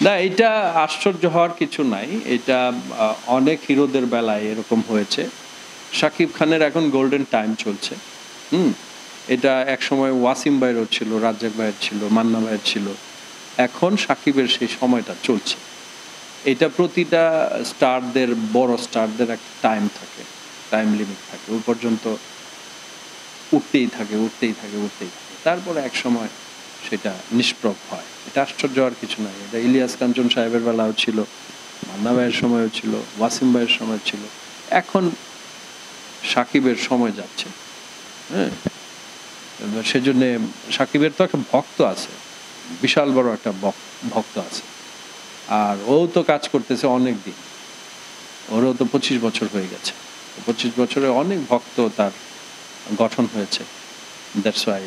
না, এটা আশ্চর্য হওয়ার কিছু নাই। এটা অনেক হিরোদের বেলায় এরকম হয়েছে। শাকিব খানের এখন গোল্ডেন টাইম চলছে। এটা একসময় ওয়াসিম ভাইয়েরও ছিল, রাজ্জাক ভাইয়ের ছিল, মান্না ভাইয়ের ছিল। এখন শাকিবের সেই সময়টা চলছে। এটা প্রতিটা স্টারদের, বড় স্টারদের একটা টাইম থাকে, টাইম লিমিট থাকে। ওই পর্যন্ত উঠতেই থাকে। তারপরে এক সময় সেটা নিষ্প্রভ হয়। এটা আশ্চর্য হওয়ার কিছু নাই। এটা ইলিয়াস কাঞ্চন সাহেবের বেলাও ছিল, মান্না ভাইয়ের সময়ও ছিল, ওয়াসিম ভাইয়ের সময় ছিল। এখন সাকিবের সময় যাচ্ছে। হ্যাঁ, সেজন্যে সাকিবের তো একটা ভক্ত আছে, বিশাল বড় একটা ভক্ত আছে। আর ও তো কাজ করতেছে অনেক দিন, ওরও তো 25 বছর হয়ে গেছে। 25 বছরে অনেক ভক্ত তার গঠন হয়েছে। দ্যাটস ওয়াই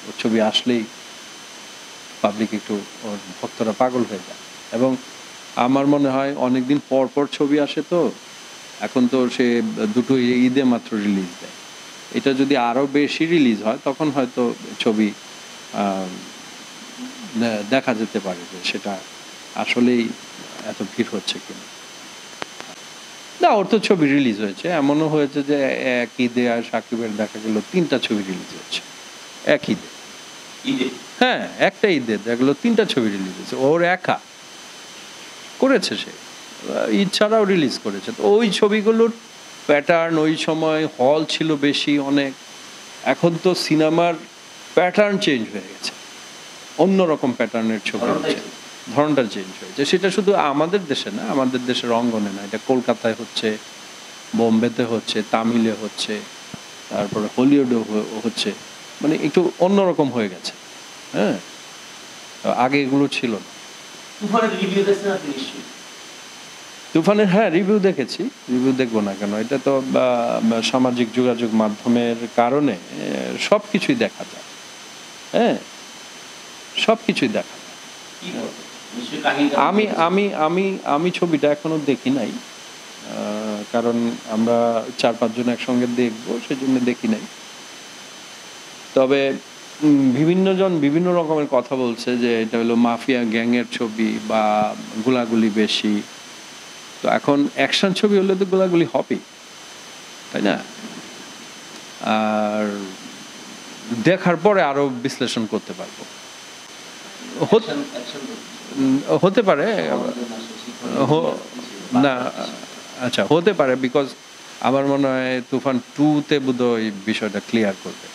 ওর ছবি আসলেই পাবলিক একটু, ওর ভক্তরা পাগল হয়ে যায়। এবং আমার মনে হয় অনেকদিন পর পর ছবি আসে, তো এখন তো সে দুটো ঈদে মাত্র রিলিজ দেয়। এটা যদি আরও বেশি রিলিজ হয় তখন হয়তো ছবি দেখা যেতে পারে যে সেটা আসলেই এত ভিড় হচ্ছে কিনা। না, ওর তো ছবি রিলিজ হয়েছে, এমনও হয়েছে যে এক ঈদে আর সাকিবের দেখা গেল 3টা ছবি রিলিজ হচ্ছে এক ঈদে। হ্যাঁ, একটা ঈদে দেখা গেল 3টা ছবি রিলিজ হয়েছে। ওর একা করেছে, সে ঈদ ছাড়াও রিলিজ করেছে। তো ওই ছবিগুলোর প্যাটার্ন, ওই সময় হল ছিল বেশি অনেক। এখন তো সিনেমার প্যাটার্ন চেঞ্জ হয়ে গেছে, অন্যরকম প্যাটার্নের ছবি হচ্ছে, ধরনটা চেঞ্জ হয়েছে। সেটা শুধু আমাদের দেশে না, আমাদের দেশের অঙ্গনে না, এটা কলকাতায় হচ্ছে, বোম্বেতে হচ্ছে, তামিলে হচ্ছে, তারপরে হলিউডেও হচ্ছে। মানে একটু অন্যরকম হয়ে গেছে। হ্যাঁ, আগে এগুলো ছিল না। তুফানের, হ্যাঁ, রিভিউ দেখেছি। রিভিউ দেখবো না কেন? এটা তো সামাজিক যোগাযোগ মাধ্যমের কারণে সব কিছুই দেখা যায়। হ্যাঁ, সব কিছুই দেখা যায়। আমি আমি আমি আমি ছবিটা এখনো দেখি নাই, কারণ আমরা 4-5 জন একসঙ্গে দেখবো, সেজন্য দেখি নাই। তবে বিভিন্ন জন বিভিন্ন রকমের কথা বলছে যে এটা হলো মাফিয়া গ্যাংয়ের ছবি বা গোলাগুলি বেশি। তো এখন অ্যাকশন ছবি হলে তো গোলাগুলি হবেই, তাই না? আর দেখার পরে আরো বিশ্লেষণ করতে পারবো। হতে পারে না, আচ্ছা, হতে পারে, বিকজ আমার মনে হয় তুফান 2-তে বোধহয় বিষয়টা ক্লিয়ার করবে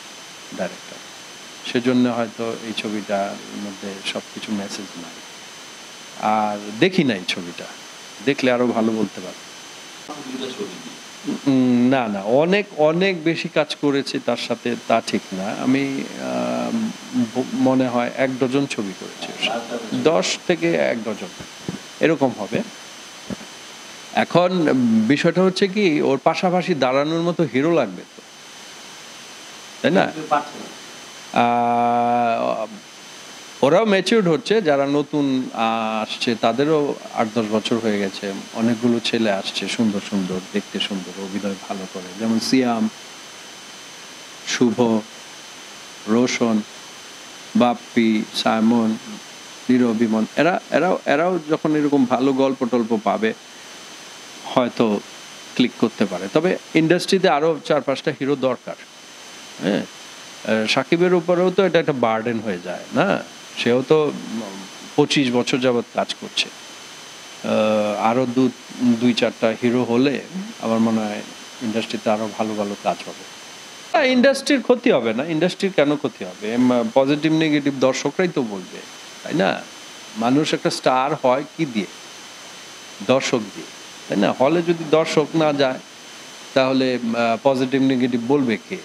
ডাইরেক্টর। সেজন্য হয়তো এই ছবিটার মধ্যে সবকিছু মেসেজ নাই। আর দেখি নাই ছবিটা, দেখলে আরো ভালো বলতে পারবো। না না, অনেক অনেক বেশি কাজ করেছি তার সাথে, তা ঠিক না। আমি মনে হয় 1 ডজন ছবি করেছি, 10 থেকে 1 ডজন এরকম হবে। এখন বিষয়টা হচ্ছে কি, ওর পাশাপাশি দাঁড়ানোর মতো হিরো লাগবে তো, তাই না? ওরাও ম্যাচিউরড হচ্ছে, যারা নতুন আসছে তাদেরও 8-10 বছর হয়ে গেছে। অনেকগুলো ছেলে আসছে, সুন্দর সুন্দর, দেখতে সুন্দর, অভিনয় ভালো করে, যেমন সিয়াম, শুভ, রোশন, বাপ্পি, সাইমন, নিরবিমন, এরাও যখন এরকম ভালো গল্প টল্প পাবে হয়তো ক্লিক করতে পারে। তবে ইন্ডাস্ট্রিতে আরো 4-5টা হিরো দরকার। হ্যাঁ, সাকিবের উপরেও তো এটা একটা বার্ডেন হয়ে যায় না? সেও তো 25 বছর যাবৎ কাজ করছে। আরো 2-4টা হিরো হলে আমার মনে হয় ইন্ডাস্ট্রিতে আরো ভালো ভালো কাজ হবে। ইন্ডাস্ট্রির ক্ষতি হবে না, ইন্ডাস্ট্রির কেন ক্ষতি হবে? পজিটিভ নেগেটিভ দর্শকরাই তো বলবে, তাই না? মানুষ একটা স্টার হয় কি দিয়ে? দর্শক দিয়ে, তাই না? হলে যদি দর্শক না যায় তাহলে পজিটিভ নেগেটিভ বলবে কে?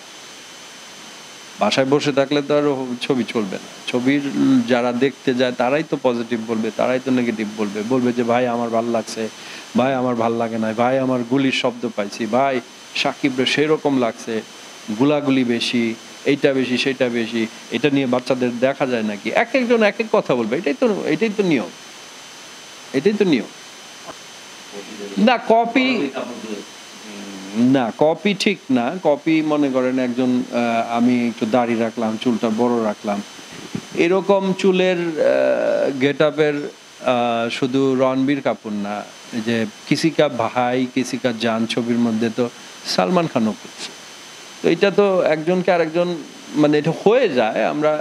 বাসায় বসে থাকলে তো আর ছবি চলবে না। ছবির যারা দেখতে যায় তারাই তো পজিটিভ বলবে, তারাই তো নেগেটিভ বলবে। বলবে যে ভাই আমার ভাল লাগছে, ভাই আমার ভাল লাগে না, ভাই আমার গুলির শব্দ পাইছি, ভাই সাকিবরে সেরকম লাগছে, গুলাগুলি বেশি, এইটা বেশি সেটা বেশি, এটা নিয়ে বাচ্চাদের দেখা যায় নাকি? এক একজন এক এক কথা বলবে। এটাই তো নিয়ম, এটাই তো নিয়ম। না, কপি না, কপি ঠিক না। কপি মনে করেন একজন, আমি একটু দাড়ি রাখলাম, চুলটা বড় রাখলাম, এরকম চুলের গেটআপের শুধু রণবীর কাপুর না, এই যে কিসি কা ভাই কিসি কা জান ছবির মধ্যে তো সালমান খানও করছে। তো এটা তো একজনকে আরেকজন মানে এটা হয়ে যায়, আমরা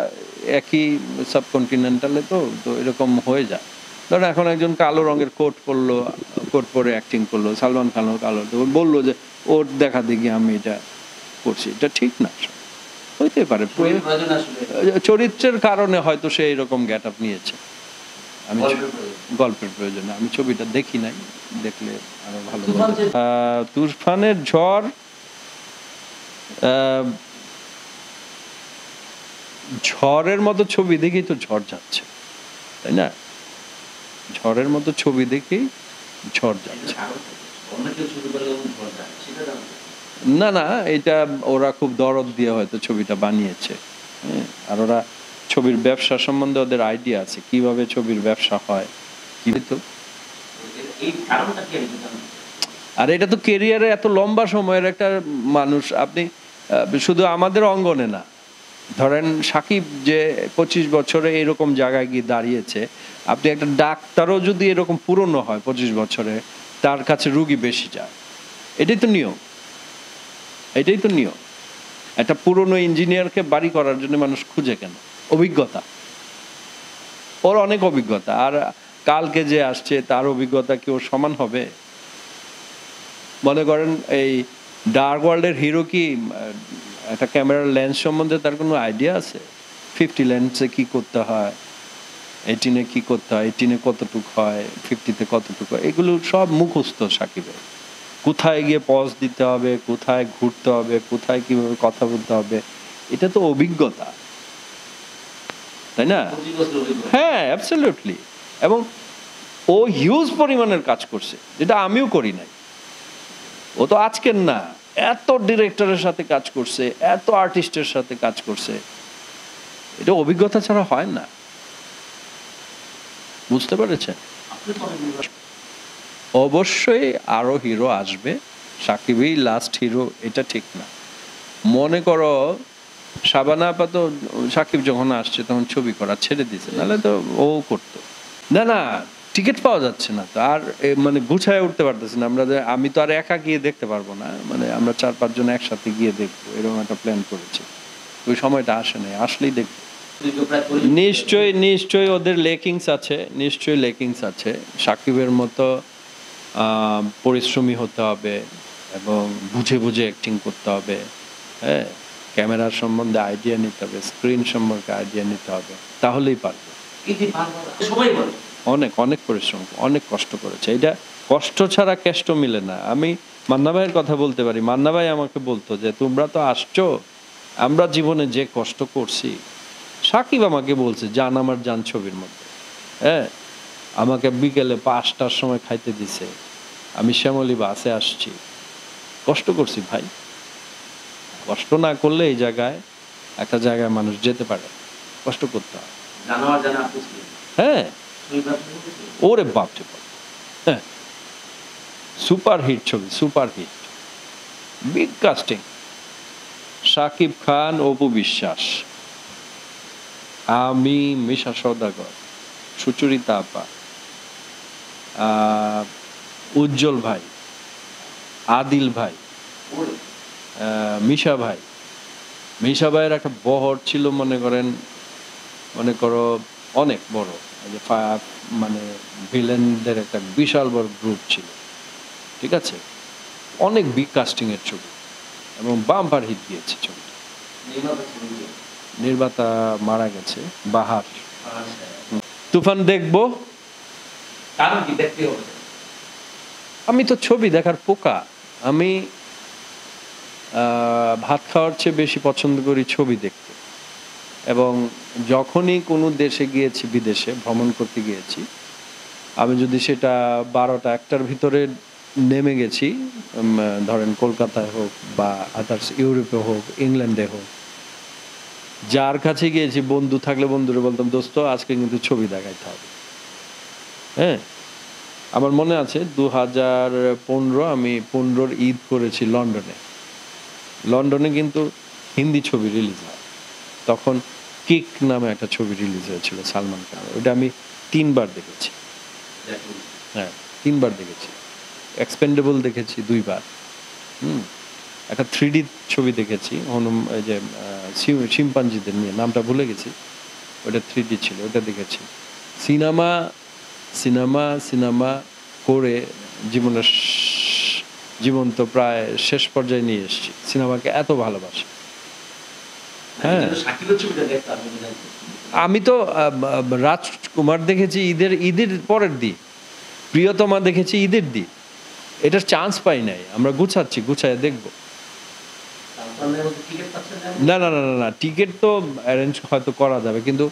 একই সাবকন্টিনেন্টালে তো তো এরকম হয়ে যায়। ধরেন এখন একজন কালো রঙের কোট পরলো, কোট পরে অ্যাক্টিং করলো, সালমান খানও কালো, তো বললো যে ওর দেখা দেখি আমি এটা করছি, এটা ঠিক না। হইতে পারে চরিত্রের কারণে হয়তো সে এরকম গেট আপ নিয়েছে। আমি গল্পের প্রয়োজনে, আমি ছবিটা দেখি নাই, দেখলে আরো ভালো। তুফানের ঝড়, ঝড়ের মতো ছবি দেখেই তো ঝড় যাচ্ছে, তাই না? ঝড়ের মতো ছবি দেখেই ঝড় যাচ্ছে। না না, এটা ওরা খুব দরদ দিয়ে হয়তো ছবিটা বানিয়েছে। আর ওরা ছবির ব্যবসা সম্বন্ধে ওদের আইডিয়া আছে, কিভাবে ছবির ব্যবসা হয়। আর এটা তো কেরিয়ারে এত লম্বা সময়ের একটা মানুষ, আপনি শুধু আমাদের অঙ্গনে না, ধরেন সাকিব যে 25 বছরে এরকম জায়গায় গিয়ে দাঁড়িয়েছে, আপনি একটা ডাক্তারও যদি এরকম পুরনো হয় 25 বছরে, তার কাছে রুগী বেশি যায়। এটাই তো নিয়ম, এটাই তো নিয়ম। একটা পুরনো ইঞ্জিনিয়ারকে বাড়ি করার জন্য মানুষ খুঁজে কেন? অভিজ্ঞতা, ওর অনেক অভিজ্ঞতা। আর কালকে যে আসছে তার অভিজ্ঞতা কি ওর সমান হবে? মনে করেন এই ডার্ক ওয়ার্ল্ডের হিরো কি একটা ক্যামেরার লেন্স সম্বন্ধে তার কোনো আইডিয়া আছে? 50 লেন্সে কি করতে হয়, 18-এ কি করতে হয়, 18-এ কতটুক হয়, 50-তে কতটুকু, এগুলো সব মুখস্থ সাকিবের। কোথায় গিয়ে পজ দিতে হবে, কোথায় ঘুরতে হবে, কোথায় কিভাবে কথা বলতে হবে, এটা তো অভিজ্ঞতা, তাই না? হ্যাঁ, অ্যাবসলিউটলি। এবং ও হিউজ পরিমাণের কাজ করছে, যেটা আমিও করি নাই। ও তো আজকের না, এত ডিরেক্টরের সাথে কাজ করছে, এত আর্টিস্টের সাথে কাজ করছে, এটা অভিজ্ঞতা ছাড়া হয় না। বুঝতে পেরেছেন? অবশ্যই আরো হিরো আসবে, সাকিবই লাস্ট হিরো এটা ঠিক না। মনে করো শাবানা আপা তো সাকিব যখন আসছে তখন ছবি করা ছেড়ে দিয়েছে, নাহলে তো ও করতো না। না, টিকিট পাওয়া যাচ্ছে না তো, আর মানে গুছায় উঠতে পারতেছি না আমরা। আমি তো আর একা গিয়ে দেখতে পারবো না, মানে আমরা 4-5 জন একসাথে গিয়ে দেখবো, এরকম একটা প্ল্যান করেছি। ওই সময়টা আসে নাই, আসলেই দেখবো। নিশ্চয়ই নিশ্চয়ই ওদের লেকিংস আছে, নিশ্চয়ই লেকিংস আছে। সাকিবের মতো পরিশ্রমী হতে হবে এবং বুঝে বুঝে অ্যাক্টিং করতে হবে। হ্যাঁ, ক্যামেরার সম্বন্ধে আইডিয়া নিতে হবে, স্ক্রিন সম্পর্কে আইডিয়া নিতে হবে, তাহলেই পারবে। অনেক অনেক পরিশ্রম, অনেক কষ্ট করেছে। এটা কষ্ট ছাড়া কেষ্ট মিলে না। আমি মান্না ভাইয়ের কথা বলতে পারি। মান্না ভাই আমাকে বলতো যে তোমরা তো আসছো, আমরা জীবনে যে কষ্ট করছি। সাকিব আমাকে বলছে জান আমার জান ছবির মধ্যে, হ্যাঁ, আমাকে বিকেলে 5টার সময় খাইতে দিছে, আমি শ্যামলী বাসে আসছি, কষ্ট করছি ভাই। কষ্ট না করলে এই জায়গায়, একটা জায়গায় মানুষ যেতে পারে, কষ্ট করতে হয়। হ্যাঁ, ওরে বাপ রে বাপ, হ্যাঁ, সুপার হিট ছবি, super hit, big casting. Shakib Khan, Apu Biswas, আমি, মিশা সওদাগর, সুচরিতা আপা, উজ্জ্বল ভাই, আদিল ভাই, মিশা ভাই। মিশা ভাইয়ের একটা বহর ছিল, মনে করো অনেক বড়, মানে ভিলেনদের একটা বিশাল বড় গ্রুপ ছিল, ঠিক আছে? অনেক বিগ কাস্টিং এর ছবি এবং বাম্পার হিট দিয়েছে ছবিটা। নির্মাতা মারা গেছে, বাহার। তুফান দেখবো, আমি তো ছবি দেখার পোকা। আমি ভাত খাওয়ার চেয়ে বেশি পছন্দ করি ছবি দেখতে। এবং যখনই কোনো দেশে গিয়েছি, বিদেশে ভ্রমণ করতে গিয়েছি, আমি যদি সেটা 12টা 1টার ভিতরে নেমে গেছি, ধরেন কলকাতায় হোক বা আদার্স ইউরোপে হোক, ইংল্যান্ডে হোক, যার কাছে গিয়েছি, বন্ধু থাকলে বন্ধুরে বলতাম দোস্ত আজকে কিন্তু ছবি দেখাইতে হবে। হ্যাঁ, আমার মনে আছে 2015 আমি 15-র ঈদ করেছি লন্ডনে। লন্ডনে কিন্তু হিন্দি ছবি রিলিজ হয়, তখন কিক নামে একটা ছবি রিলিজ হয়েছিল সালমান খানের, ওটা আমি 3 বার দেখেছি। হ্যাঁ 3 বার দেখেছি। এক্সপেন্ডেবল দেখেছি 2 বার। একটা 3D ছবি দেখেছি এই যে শিম্পাঞ্জিদের নিয়ে, নামটা ভুলে গেছি। ওটা 3D ছিল, ওটা দেখেছি। সিনেমা সিনেমা সিনেমা করে জীবনের জীবন তো প্রায় শেষ পর্যায়ে নিয়ে এসেছি। সিনেমাকে এত ভালোবাসি। হ্যাঁ, আমি তো রাজকুমার দেখেছি ঈদের পরের দিন, প্রিয়তমা দেখেছি ঈদের দিন। এটার চান্স পাই নাই, আমরা গুছায় দেখবো। না না না না না, টিকিট তো অ্যারেঞ্জ হয়তো করা যাবে, কিন্তু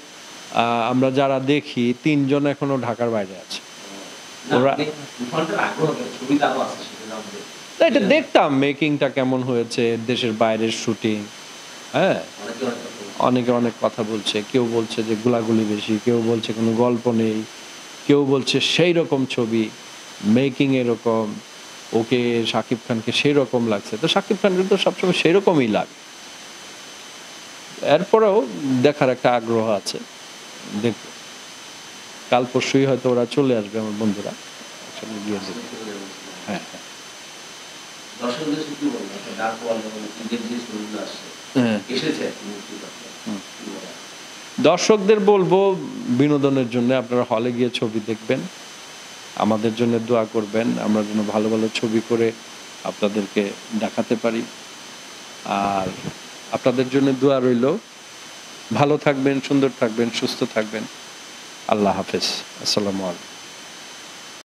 আমরা যারা দেখি 3 জন এখনো ঢাকার বাইরে আছে। ওরা এটা দেখতাম মেকিংটা কেমন হয়েছে, দেশের বাইরের শুটিং। হ্যাঁ, অনেকে অনেক কথা বলছে, কেউ বলছে যে গোলাগুলি বেশি, কেউ বলছে কোনো গল্প নেই, কেউ বলছে সেই রকম ছবি, মেকিং এরকম, ওকে শাকিব খানকে সেই রকম লাগছে। তো শাকিব খানকে তো সবসময় সেই রকমই লাগে। এরপরেও দেখার একটা আগ্রহ আছে, দেখব। কাল পরশুই হয়তো ওরা চলে আসবে, আমার বন্ধুরা, একসঙ্গে গিয়ে দেখব। হ্যাঁ হ্যাঁ। দর্শকদের বলবো বিনোদনের জন্য আপনারা হলে গিয়ে ছবি দেখবেন, আমাদের জন্য দোয়া করবেন, আমরা যেন ভালো ভালো ছবি করে আপনাদেরকে দেখাতে পারি। আর আপনাদের জন্য দোয়া রইল। ভালো থাকবেন, সুন্দর থাকবেন, সুস্থ থাকবেন। আল্লাহ হাফেজ। আসসালামু আলাইকুম।